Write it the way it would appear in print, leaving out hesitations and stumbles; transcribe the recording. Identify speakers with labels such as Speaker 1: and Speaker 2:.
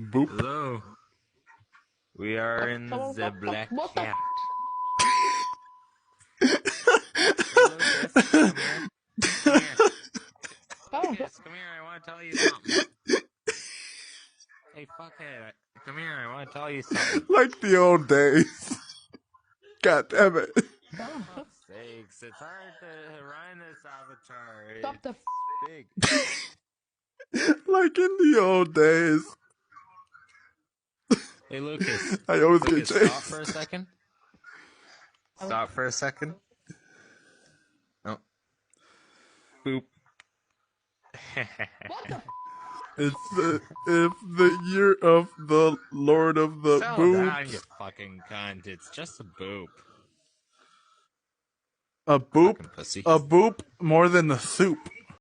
Speaker 1: Boop.
Speaker 2: Hello. We are in the Black Cat. Hey, Lucas, come here. Come here. Lucas, come here. I want to tell you something. Hey, fuckhead. Come here. I want to tell you something.
Speaker 1: Like the old days. God damn it.
Speaker 2: For fuck's sakes, it's hard to run this avatar.
Speaker 3: Stop the
Speaker 2: Big.
Speaker 1: Like in the old days.
Speaker 2: Hey, Lucas.
Speaker 1: I always
Speaker 2: Lucas,
Speaker 1: get chased.
Speaker 2: stop for a second. Stop for a second. Oh. Boop.
Speaker 3: what the
Speaker 1: It's the year of the Lord of the
Speaker 2: Settle down,
Speaker 1: Boobs.
Speaker 2: you fucking cunt. It's just a boop.
Speaker 1: A boop?
Speaker 2: Fucking pussy.
Speaker 1: A boop more than the soup.